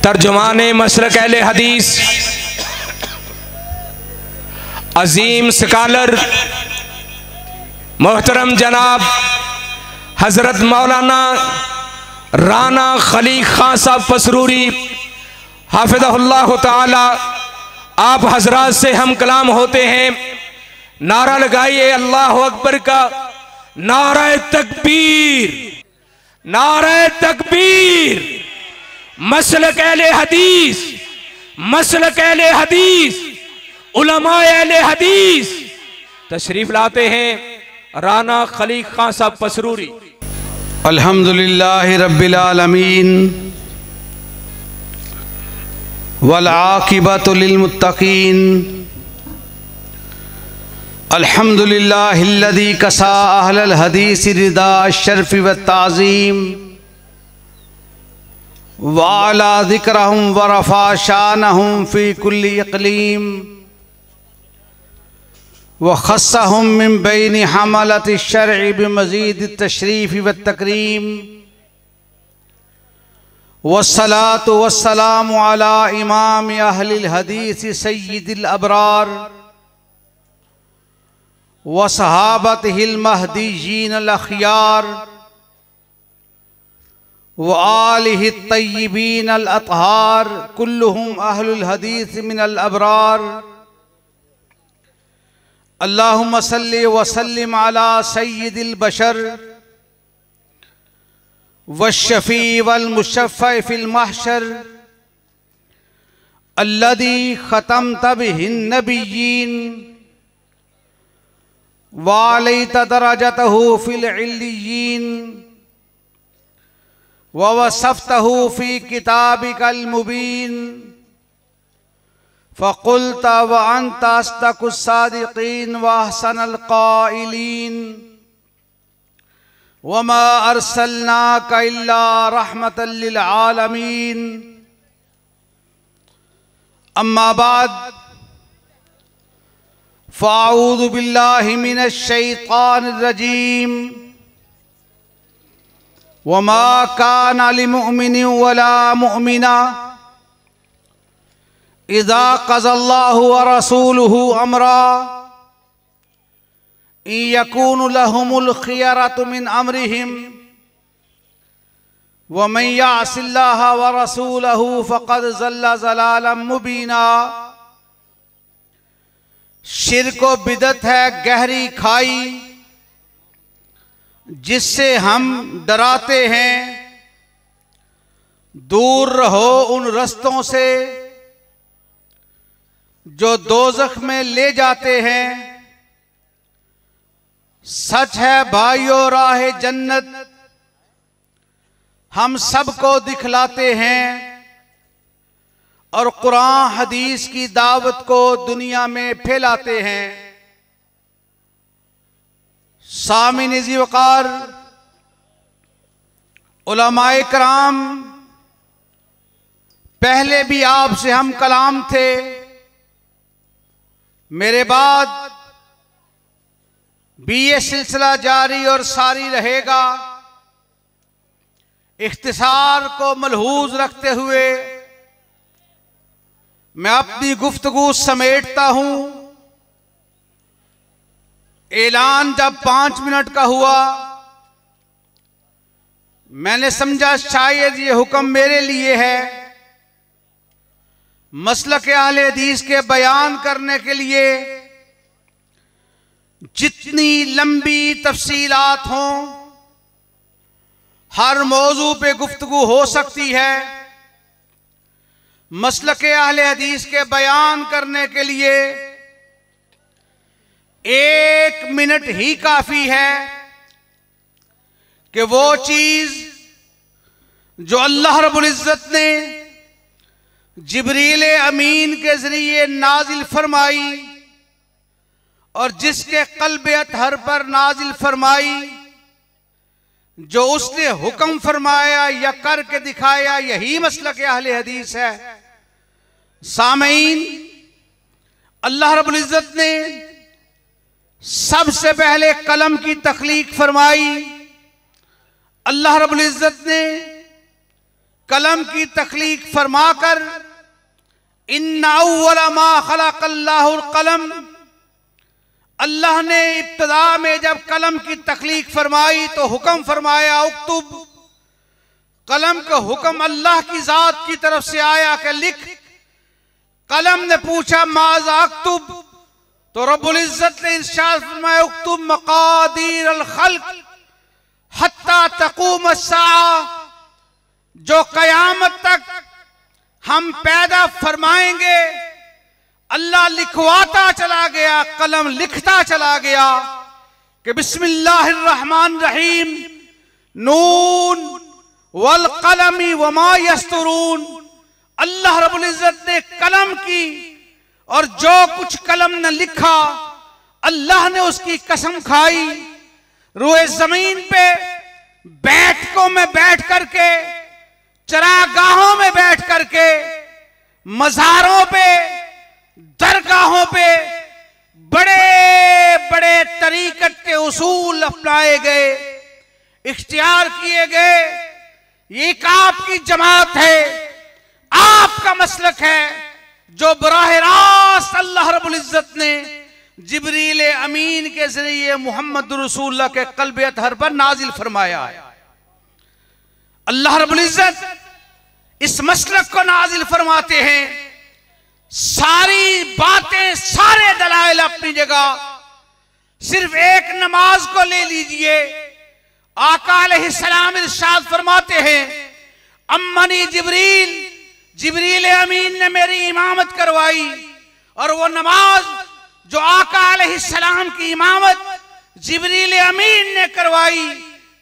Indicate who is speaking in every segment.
Speaker 1: तर्जुमाने मसलक अहले हदीस अजीम स्कॉलर मोहतरम जनाब हजरत मौलाना राना खलीक खान साहब पसरूरी हाफिज़हुल्लाह ताला, आप हजरात से हम कलाम होते हैं। नारा लगाइए अल्लाह अकबर का, नारा तकबीर, नारा तकबीर। मसलक अहले हदीस, मसलक अहले हदीस, उलमाए अहले हदीस तशरीफ लाते हैं राना खलीक खान साहब पसरूरी।
Speaker 2: अल्हम्दुलिल्लाहि रब्बिल आलमीन वल आक़िबतु लिल मुत्तक़ीन। अल्हम्दुलिल्लाहिल्लज़ी कसा अहलल हदीस रिदा अश-शर्फ़ि व ताज़ीम व अला ज़िक्रहुम व रफ़ा शानहुम फ़ी कुल्ली इक़लीम व ख़स्सहुम मिन बैनि हमलति अश-शर'i बिमज़ीद अत-तशरीफ़ व तकरीम। वस्सलातु वस्सलामु अला इमाम अहलिल हदीस सय्यिदिल अबरार व सहाबतिहिल महदिय्यीनल अख़यार व आलिहि तय्यिबीनल अतहार कुल्लुहुम अहलुल हदीस मिनल अबरार। अल्लाहुम्मा सल्लि व सल्लिम अला सय्यिदिल बशर वश्शफ़ी वल मुशफ़्फ़अ फ़िल महशर अल्लज़ी ख़तमत बिहिन नबिय्यीन व अलैता दरजतहु फ़िल इल्लिय्यीन व वसफ़तहु फ़ी किताबिकल मुबीन फ़क़ुल्त व अन्त अस्दक़ुस सादिक़ीन व अहसनल क़ाइलीन वमा अर्सलनाका इल्ला रहमतल लिल आलमीन। अम्मा बाद फ़अऊज़ु बिल्लाहि मिनश शैतानिर रजीम। वमा काना लिमुमिनिन वला मुमिना इज़ा क़ज़ल्लाहु व रसूलुहु अमरा यकूनु लहुमुल खियरतु मिन अमरिहिम व मन यअसिल्लाह व रसूलहु फ़क़द ज़ल्ल ज़लालन मुबीना। शिर्क व बिदअत है गहरी खाई जिससे हम डराते हैं। दूर रहो उन रस्तों से जो दोज़ख में ले जाते हैं। सच है भाइयों राह जन्नत हम सबको दिखलाते हैं और कुरान हदीस की दावत को दुनिया में फैलाते हैं। सामिन इज़्ज़ वक़ार उलमाए कराम, पहले भी आपसे हम कलाम थे, मेरे बाद भी ये सिलसिला जारी और सारी रहेगा। इख्तिसार को मलहूज रखते हुए मैं अपनी गुफ्तगू समेटता हूं। ऐलान जब 5 मिनट का हुआ, मैंने समझा शायद ये हुक्म मेरे लिए है। मसलक अहले हदीस के बयान करने के लिए जितनी लंबी तफसीलात हों, हर मौजू पे गुफ्तगू हो सकती है। मसलक अहले हदीस के बयान करने के लिए 1 मिनट ही काफी है कि वो चीज जो अल्लाह रब्बुल इज्जत ने जिब्रील अमीन के जरिए नाजिल फरमाई और जिसके क़ल्ब अतहर पर नाजिल फरमाई, जो उसने हुक्म फरमाया या करके दिखाया, यही मसलक अहले हदीस है। सामीन, अल्लाह रब्बुल इज्जत ने सबसे पहले कलम की तख्लीक फरमाई। अल्लाह रब्बुल इज्जत ने कलम की तख्लीक फरमाकर इन्ना अव्वल मा खलक़ल्लाहुल कलम, अल्लाह ने इब्तिदा में जब कलम की तख्लीक फरमाई तो हुक्म फरमाया उक्तुब। कलम का हुक्म अल्लाह की जात की तरफ से आया कि लिख। कलम ने पूछा माज़ा अक्तुब, तो रब्बुल इज्जत ने इरशाद फरमाया उक्तुब मक़ादीर अल खल्क़ हत्ता तक़ूम अस्साअ, जो क़यामत तक हम पैदा फरमाएंगे। अल्लाह लिखवाता चला गया, कलम लिखता चला गया कि बिस्मिल्लाहिर रहमानिर रहीम नून वल कलमी वमा यस्तरून। अल्लाह रब्बुल इज्जत ने कलम की और जो कुछ कलम ने लिखा अल्लाह ने उसकी कसम खाई। रोए जमीन पे बैठकों में बैठ करके, चरागाहों में बैठ करके, मज़ारों पे, दरगाहों पे बड़े बड़े तरीकत के उसूल अपनाए गए, इख्तियार किए गए। ये एक आपकी जमात है, आपका मसलक है, जो बराह रास्त अल्लाह रब्बुल इज्जत ने जिब्रील अमीन के जरिए मोहम्मद रसूलुल्लाह के क़ल्ब अतहर पर नाजिल फरमाया है। अल्लाह रब्बुल इज्जत इस मसलक को नाजिल फरमाते हैं। सारी बातें, सारे दलाइल अपनी जगह, सिर्फ एक नमाज को ले लीजिए। आका अलैहिस्सलाम इरशाद फरमाते हैं अम्मनी जिब्रील, जिब्रील अमीन ने मेरी इमामत करवाई। और वो नमाज जो आका अलैहिस्सलाम की इमामत जिब्रील अमीन ने करवाई,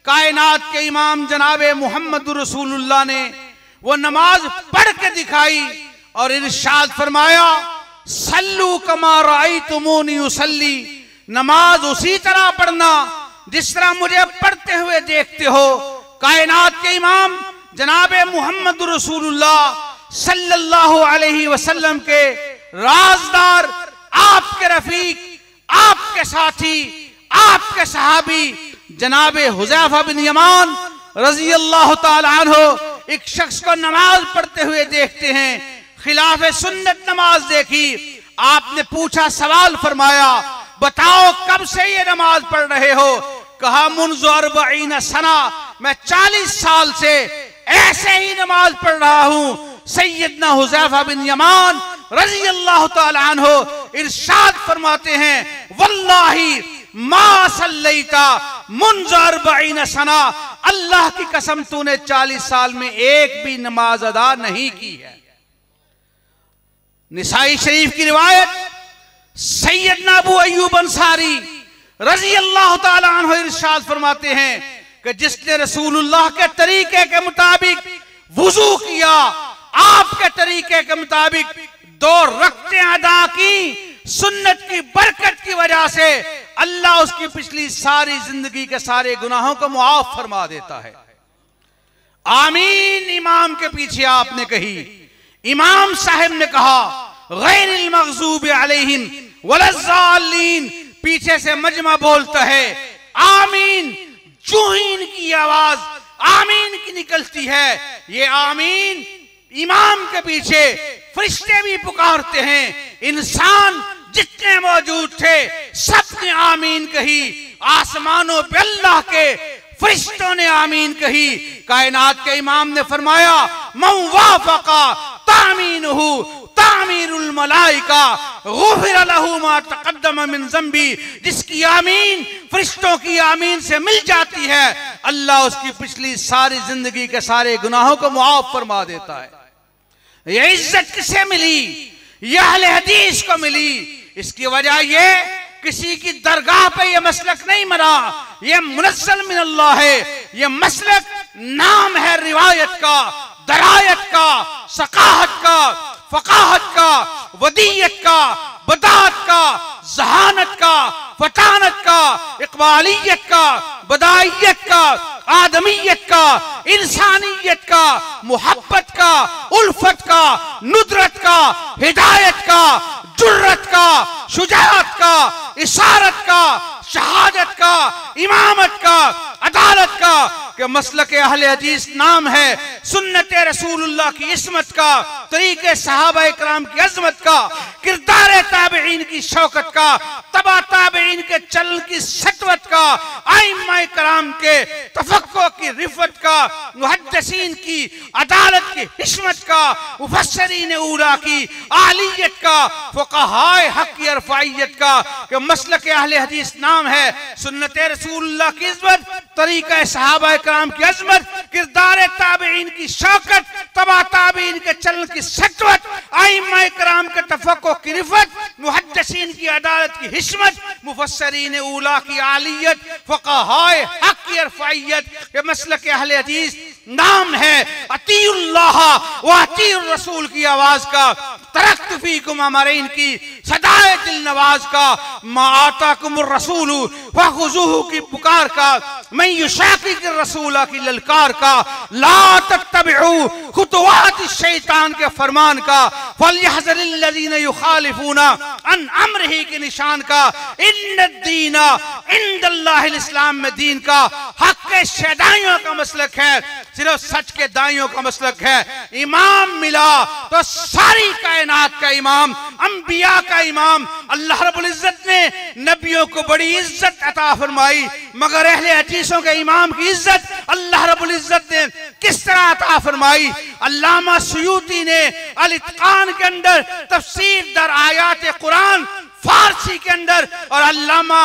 Speaker 2: कायनात के इमाम जनाबे मोहम्मद रसूलुल्लाह ने वो नमाज पढ़ के दिखाई और इरशाद फरमाया सल्लू कमा राअयतुमूनी उसल्ली। नमाज उसी तरह पढ़ना जिस तरह मुझे पढ़ते हुए देखते हो। कायनात के इमाम जनाबे मोहम्मद रसूलुल्लाह सल्लल्लाहु अलैहि वसल्लम के राजदार, आपके रफीक, आपके साथी, आपके सहाबी जनाबे हुज़ैफा बिन यमान रज़ी अल्लाह ताला अन्हु एक शख्स को नमाज पढ़ते हुए देखते हैं। खिलाफ सुन्नत नमाज देखी। आपने पूछा, सवाल फरमाया बताओ कब से ये नमाज पढ़ रहे हो? कहा मुन्ज़ु 40 सना, मैं 40 साल से ऐसे ही नमाज पढ़ रहा हूं। सैयदना हुज़ैफा बिन यमान रज़ी अल्लाह ताला अन्हु इरशाद फरमाते हैं वल्लाही मा सल्लैता मुन्ज़ु 40 सना, अल्लाह की कसम तूने 40 साल में एक भी नमाज अदा नहीं की है। निसाई शरीफ की रिवायत, सैयदना अबू अय्यूब अंसारी रज़ी अल्लाह ताला अन्हु इरशाद फरमाते हैं कि जिसने रसूलुल्लाह के तरीके के मुताबिक वुजू किया, आपके तरीके के मुताबिक 2 रकअतें अदा की, सुन्नत की बरकत की वजह से अल्लाह उसकी पिछली सारी जिंदगी के सारे गुनाहों को मुआफ फरमा देता है। आमीन इमाम के पीछे आपने कही। इमाम साहब ने कहा गैरिल मग़ज़ूबि अलैहिम वलज़्ज़ालीन, पीछे से मजमा बोलता है आमीन। जो ही इनकी आवाज आमीन की निकलती है, ये आमीन इमाम के पीछे फरिश्ते भी पुकारते हैं। इंसान जितने मौजूद थे सबने आमीन कही। आसमानों पे अल्लाह के फरिश्तों ने आमीन कही। कायनात के इमाम ने फरमाया मन वाफ़क़ा तामीनुहु तामीरुल मलाइका गुफ़िर लहू मा तक़द्दम मिन ज़ंबी, जिसकी आमीन फरिश्तों की आमीन से मिल जाती है, अल्लाह उसकी पिछली सारी जिंदगी के सारे गुनाहों को मुआफ फरमा देता है। ये इज्जत किसे मिली? ये अहले हदीस को मिली। इसकी वजह ये किसी की दरगाह पे ये मसलक नहीं मरा, ये मुनज़्ज़ल मिन अल्लाह है। ये मसलक नाम है रिवायत का, दरायत का, सकाहत का, फ़क़ाहत का, वदीयत का, बदात का, ज़हानत का, फतानत का, इक़बालियत का, बदाइयत का, आदमियत का, इंसानियत का, मुहब्बत का, उल्फत का, नुदरत का, हिदायत का, जुर्रत का, शुजाअत का, इशारत का, शहादत का, इमामत का, अदालत का, कि मसलक अहले हदीस नाम है सुन्नत रसूलुल्लाह की इस्मत का, तरीके सहाबा इकराम की अजमत का, किरदार ताबईन की शौकत का, तबा ताबईन के चलन की सतवत का, आइम्मा इकराम के तफक्को की रिफत का, मुहद्दिसीन की अदालत की हिश्मत का, मुफस्सिरीन उला की आलियत का, फुक़हाए हक की अरफ़ाइयत का, कि मसलक अहले हदीस नाम है सुन्नत रसूलुल्लाह की इज़्ज़त, तरीक़ा सहाबा इकराम की अज़मत, किरदार ताबईन की शौकत, तबा ताबईन के चलन की सतवत, आइम्मा इकराम के तफक्को की रिफत, मुहद्दिसीन की अदालत की हिश्मत, मुफस्सिरीन उला की आलियत, फुक़हाए हक की अरफ़ाइयत, कि मसलक अहले हदीस नाम है अतीउल्लाह व अतीउर रसूल की आवाज का, तरक्तु फीकुम अमरैन की सदाए दिल नवाज का, मा आताकुमुर रसूलु फखुज़ूहु की पुकार का, मैं युशाकिकिर रसूला की ललकार का, ला तत्तबिउ खुतवात शैतान के फरमान का, फलयहज़रिल लज़ीना युखालिफूना अन अम्रिही के निशान का, इन्नद्दीना इंदल्लाहिल इस्लाम में दीन का, हक के शैदाइयों का मसलक है, सिर्फ सच के दाइयों का मसलक है। इमाम मिला तो सारी कायनात का इमाम, अंबिया का इमाम। अल्लाह रब्बुल इज्जत ने नबियों को बड़ी इज्जत अता फरमाई, मगर अहले हदीसों के इमाम की इज्जत अल्लाह रब्बुल इज्जत ने किस तरह अता फरमाई? अल्लामा सुयूती ने अल इत्कान के अंदर तफसीर दर आयात कुरान फारसी के अंदर, और अल्लामा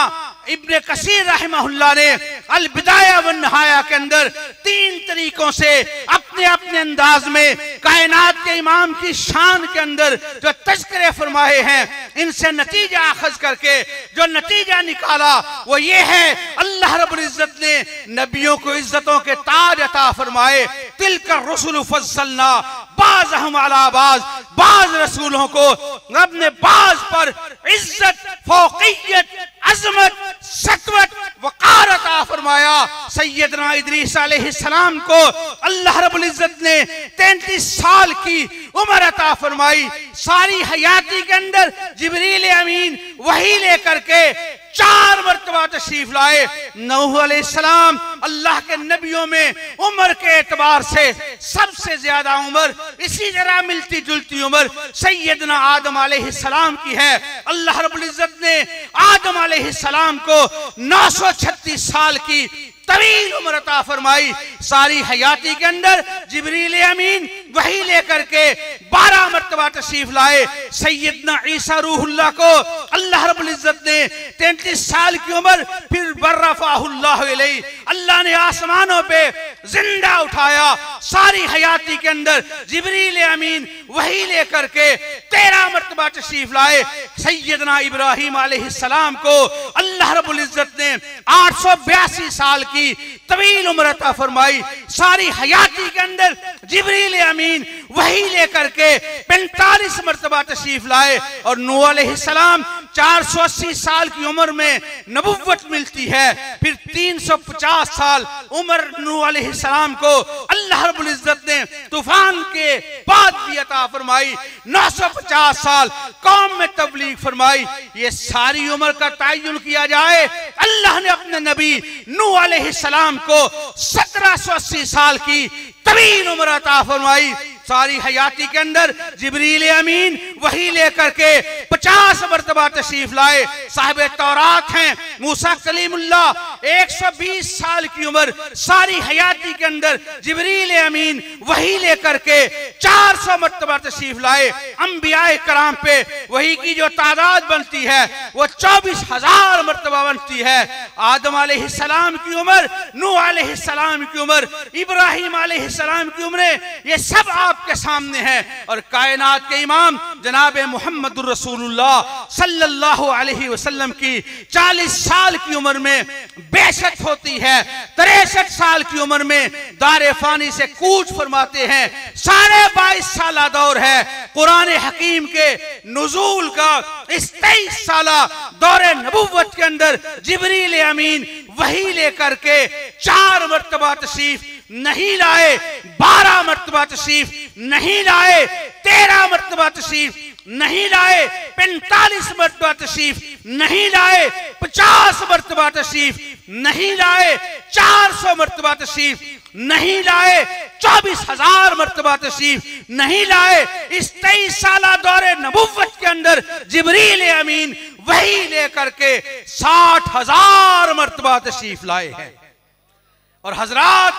Speaker 2: इब्ने कसीर रहमहुल्लाह ने अल बिदाया व निहाया के अंदर तीन तरीकों से अपने अपने अंदाज में कायनात के इमाम की शान के अंदर जो तज़किरे फरमाए हैं, इनसे नतीजा अखज़ करके जो नतीजा निकाला वो ये है, अल्लाह रब्बुल इज्जत ने नबियों को इज्जतों के ताज अता फरमाए। तिलकर रसूल फज़्ज़लना बाज़हुम अला बाज़, बाज़ रसूलों को अपने बाज़ पर इज्जत, फौक़ियत, अज़मत, सतवत, वक़ार अता फरमाया। सैयदना इदरीस अलैहिस्सलाम को अल्लाह रब्बुल इज्जत ने 33 साल की उम्र अता फरमाई। सारी हयाती के अंदर जिब्रील अमीन वही लेकर के 4 मरतबा तशरीफ लाए। नूह अलैहिस्सलाम अल्लाह के नबियों में उम्र के एतबार से सबसे ज्यादा उम्र, इसी तरह मिलती जुलती उम्र सैयदना आदम अलैहिस्सलाम की है। अल्लाह रब्बुल इज्जत ने आदम अलैहिस्सलाम को 936 साल की तवील उम्र अता फरमाई। सारी हयाती के अंदर जिब्रील अमीन वही लेकर के 12 मरतबा तशरीफ लाए। सैयदना ईसा रूहुल्लाह को अल्लाह रब्बुल इज्जत ने 33 साल की उम्र फिर बर्रफाहुल्लाह इलैहि, अल्लाह ने आसमानों पे जिंदा उठाया। सारी हयाती के अंदर जिब्रील अमीन वही लेकर के 13 मरतबा तशरीफ लाए। सैयदना इब्राहीम अलैहिस्सलाम को अल्लाह रब्बुल इज्जत ने 882 साल की तवील उम्र अता फरमाई। सारी हयाती के अंदर जिब्रील अमीन वही लेकर के 45 मरतबा तशरीफ लाए। और नूह अलैहिस्सलाम 480 साल की उम्र में नबुव्वत मिलती है। फिर 350 साल उम्र नूह अलैहिस्सलाम को अल्लाह रब्बुल इज्जत ने तूफान के बाद भी अता फरमाई। 950 साल कौम में तबलीग फरमाई। ये सारी उम्र का तयन किया जाए, अल्लाह ने अपने नबी नूह अलैहिस्सलाम को 1780 साल की तवील उम्र अता फरमाई। सारी हयाती के अंदर जिब्रील अमीन वही लेकर के 50 मरतबा तशरीफ लाए। साहिब तौरात हैं मूसा कलीमुल्लाह, 120 साल की उम्र। सारी हयाती के अंदर जिब्रील अमीन वही लेकर के 400 मरतबा तशरीफ लाए। अंबियाए कराम पे वही की जो तादाद बनती है वो 24,000 मरतबा बनती है। आदम अलैहिस्सलाम की उम्र, नूह अलैहिस्सलाम की उम्र, इब्राहीम अलैहिस्सलाम की उम्र, ये सब आपके सामने है। और कायनात के इमाम जनाब मुहम्मदुर रसूलुल्लाह सल्लल्लाहु अलैहि वसल्लम की 40 साल की उम्र में बेशत होती है। 63 साल की उम्र में दारे फानी से कूच फरमाते हैं। 22.5 साल दौर है कुरान हकीम के नुज़ूल का। इस 23 साल दौरे नबुव्वत के अंदर जिब्रील अमीन वही लेकर के 4 मरतबा तशरीफ नहीं लाए, 12 मरतबा तशरीफ नहीं लाए, 13 मरतबा तशरीफ नहीं लाए, 45 मरतबा तशरीफ नहीं लाए, 50 मरतबा तशरीफ नहीं लाए, 400 मरतबा तशरीफ नहीं लाए, 24,000 मरतबा तशरीफ नहीं लाए। इस 23 साला दौरे नबुव्वत के अंदर जिब्रील अमीन वही लेकर के 60,000 मरतबा तशरीफ लाए हैं। और हजरात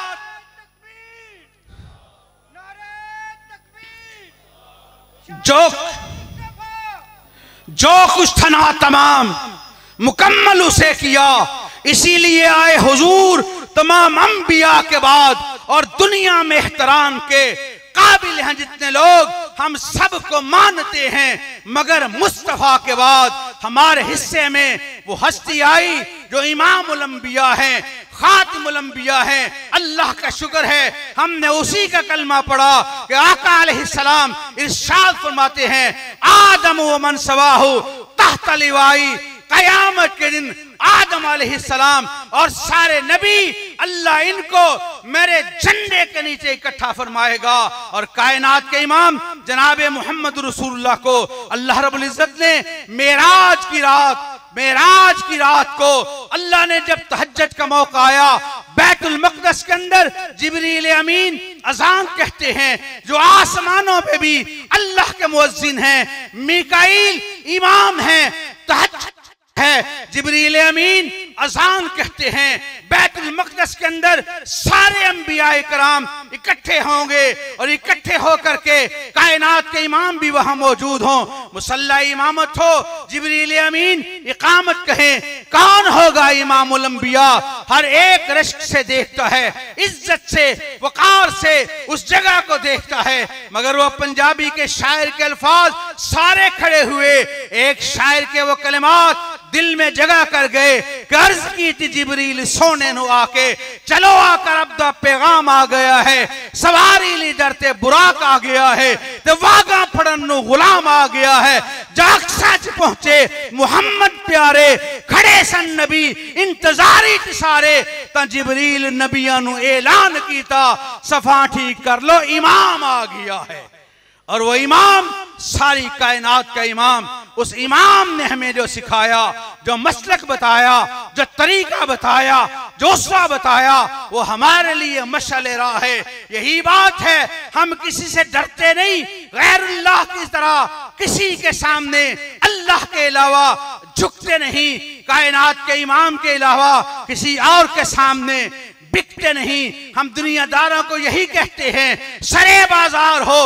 Speaker 2: जो कुछ था ना तमाम मुकम्मल उसे किया, इसीलिए आए हुजूर तमाम अंबिया के बाद और दुनिया में एहतराम के काबिल हैं जितने लोग हम सबको मानते हैं, मगर मुस्तफा के बाद हमारे हिस्से में वो हस्ती आई जो इमामुल अंबिया हैं, खातिमुल अंबिया हैं। अल्लाह का शुक्र है हमने उसी का कलमा पढ़ा कि आका अलैहिस्सलाम इरशाद फरमाते हैं, आदम व मन सवाहु तहत लिवाई, कयामत के दिन आदम अलैहिस्सलाम और सारे नबी अल्लाह इनको मेरे झंडे के नीचे इकट्ठा फरमाएगा। और कायनात के इमाम जनाब मोहम्मद रसूलुल्लाह को अल्लाह रब्बुल इज्जत ने मेराज की रात को अल्लाह ने जब तहज्जुद का मौका आया, बैतुल मक़दस के अंदर जिब्रील अमीन अज़ान कहते हैं, जो आसमानों पे भी अल्लाह के मुअज्जिन हैं, मीकाईल इमाम हैं, तहज्जुद है, जिब्रील अमीन अज़ान कहते हैं। बैतुल मक़दस के अंदर सारे अंबिया कराम इकट्ठे होंगे और इकट्ठे होकर के कायनात के इमाम भी वहां मौजूद हों, मुसल्ला इमामत हो, जिब्रील अमीन इकामत कहें। कौन होगा इमामुल अंबिया? हर एक रश्क से देखता है, इज्जत से वकार से उस जगह को देखता है, मगर वो पंजाबी के शायर के अल्फाज सारे खड़े हुए, एक शायर के वो कलिमात दिल में जगह कर गए। कर्ज की थी जिब्रील सोने नु आके, चलो आकर अब दा पैगाम आ गया है, सवारी ली डरते बुराक आ गया है, तो वागा फड़न नु गुलाम आ गया है। जाग सच पहुंचे मुहम्मद प्यारे, खड़े सन नबी इंतजारी सारे, ता जिब्रील नबिया नु ऐलान कीता, सफा ठीक कर लो इमाम आ गया है। और वो इमाम सारी कायनात का इमाम, उस इमाम ने हमें जो सिखाया, जो मसलक बताया, जो तरीका बताया, जो उसवा बताया, वो हमारे लिए मशअले राह है। यही बात है, हम किसी से डरते नहीं, गैरुल्लाह की तरह किसी के सामने अल्लाह के अलावा झुकते नहीं, कायनात के इमाम के अलावा किसी और के सामने बिकते नहीं। हम दुनियादारों को यही कहते हैं, सरे बाजार हो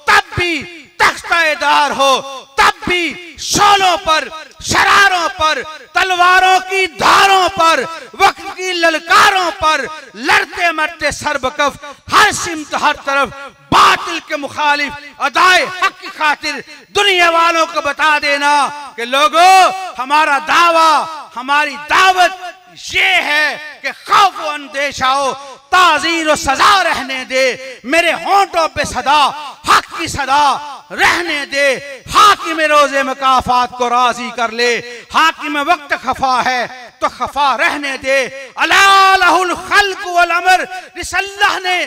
Speaker 2: तब भी तख्ताएदार हो, तब भी शोलों पर, शरारों पर, तलवारों की धारों पर, वक्त की ललकारों पर लड़ते मरते सरबकफ, हर सिमत हर तरफ बातिल के मुखालिफ अदाए हक की खातिर दुनिया वालों को बता देना कि लोगों, हमारा दावा, हमारी दावत ये है कि खौफ व अंदेशा हो, ताज़ीर व सजा रहने दे, मेरे होंठों पे सदा हक की सदा रहने दे। हाकिम रोज़े मुकाफात को राजी कर ले, हाकिम वक्त खफा है तो खफा रहने दे। अला लहुल खल्क वल अमर, जिस अल्लाह ने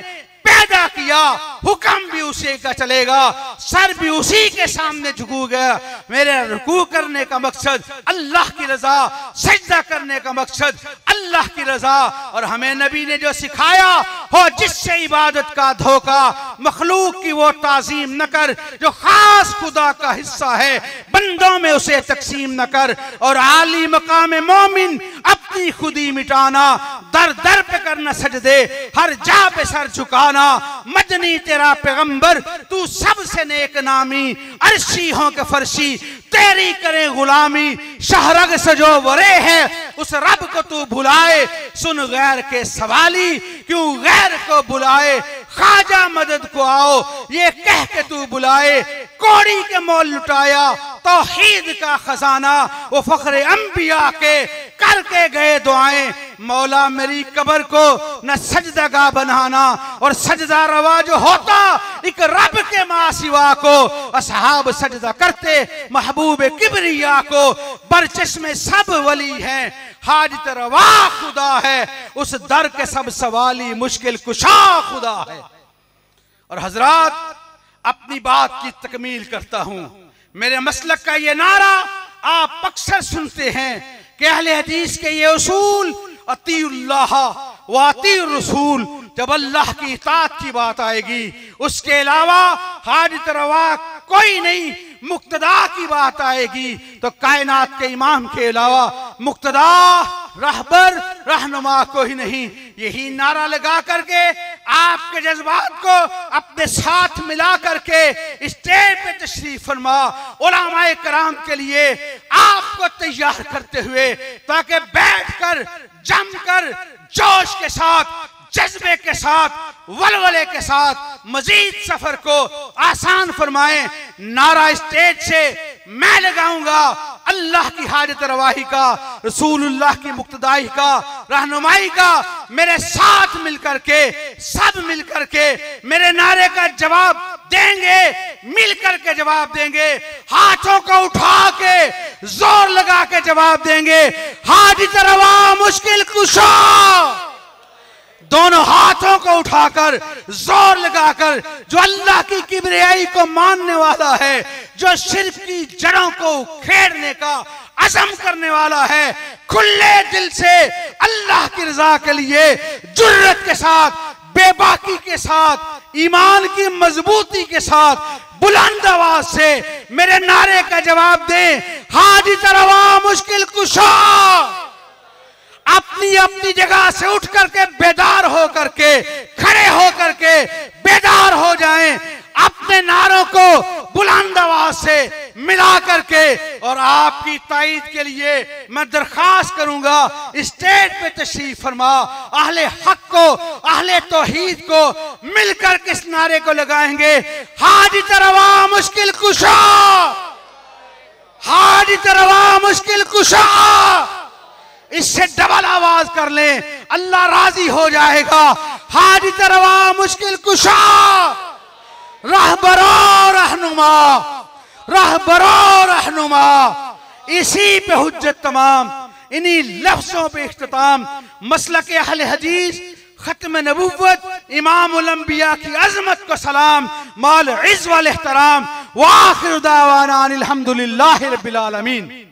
Speaker 2: पैदा किया हुक्म भी उसी का चलेगा, सर भी उसी के सामने झुकूगा। मेरे रुकू करने का मकसद अल्लाह की रजा, सजदा करने का मकसद अल्लाह की रजा। और हमें नबी ने जो सिखाया हो, जिससे इबादत का धोखा, मखलूक की वो ताजीम न कर जो खास खुदा का हिस्सा है, बंदों में उसे तकसीम न कर। और आली मकाम मोमिन अपनी खुदी मिटाना, दर दर पे करना सजदे, हर जा पे सर झुकाना। मदनी तेरा पैगंबर, तू सबसे नेक नामी, अर्शी हो के फर्शी तेरी करे गुलामी। शहरग से जो वरे है उस रब को तू भुलाए, सुन गैर के सवाली क्यों गैर को बुलाए। खाजा मदद को आओ ये कह के तू बुलाए, कौड़ी के मोल लुटाया तौहीद का खजाना। वो फख्रे अंबिया के करके गए दुआएं, मौला मेरी कब्र को न सजदगा बनाना, और सजदा रवा जो होता एक रब के मां सिवा को। असहाब सजदा करते महबूब किबरिया को, बरचश्मे सब वली हैं, हाजत रवा खुदा है, उस दर के सब सवाली मुश्किल कुशा खुदा है। और हजरात, अपनी बात की तकमील करता हूं। मेरे मसलक का ये नारा आप अक्सर सुनते हैं कि अहले हदीस के ये उसूल अतीउल्लाह व अतीउर रसूल, जब अल्लाह की इताअत की बात आएगी उसके अलावा हादित रवा कोई नहीं, मुक्तदा की बात आएगी तो कायनात के इमाम के अलावा मुक्तदा रहबर रहनुमा कोई नहीं। यही नारा लगा करके आपके जज्बात को अपने साथ मिला करके स्टेज पे तशरीफ फरमा उलमाए कराम के लिए आपको तैयार करते हुए, ताकि बैठकर जमकर जोश के साथ जज्बे के साथ वलवले के साथ मजीद सफर को आसान फरमाएं। नारा स्टेज से मैं लगाऊंगा अल्लाह की हाजत रवाही का, रसूलुल्लाह की मुक्तदाई का, रहनुमाई का। मेरे साथ मिलकर के सब मिलकर के मेरे नारे का जवाब देंगे, मिलकर के जवाब देंगे, हाथों को उठा के जोर लगा के जवाब देंगे। हाजत रवा मुश्किल कुशा, दोनों हाथों को उठाकर जोर लगाकर, जो अल्लाह की किबरियाई को मानने वाला है, जो शिर्क की जड़ों को उखेड़ने का अज़म करने वाला है, खुले दिल से अल्लाह की रजा के लिए जुर्रत के साथ, बेबाकी के साथ, ईमान की मजबूती के साथ बुलंद आवाज से मेरे नारे का जवाब दें। हाजित रवा मुश्किल कुशा, अपनी अपनी जगह से उठ करके बेदार हो करके, खड़े हो करके बेदार हो जाएं, अपने नारों को बुलंद आवाज से मिला करके। और आपकी ताईद के लिए मैं दरखास्त करूंगा स्टेज पे तशरीफ फरमा, अहले हक को, अहले तौहीद को मिलकर किस नारे को लगाएंगे। हाजित रवा मुश्किल कुशा, हाजित रवा मुश्किल कुशा। इससे डबल आवाज कर लें, अल्लाह राजी हो जाएगा। हाजित रवा मुश्किल कुशा, रहबरो रहनुमा, रहबरो रहनुमा। इसी पे हुज्जत तमाम, इन्हीं लफ्जों पे इख्तिताम। मसलक अहले हदीस, खत्म नबुव्वत, इमाम उल अंबिया की अजमत को सलाम, माल इज़्ज़ वल एहतराम। व आखिर दावाना अनिल हम्दुलिल्लाहि रब्बिल आलमीन।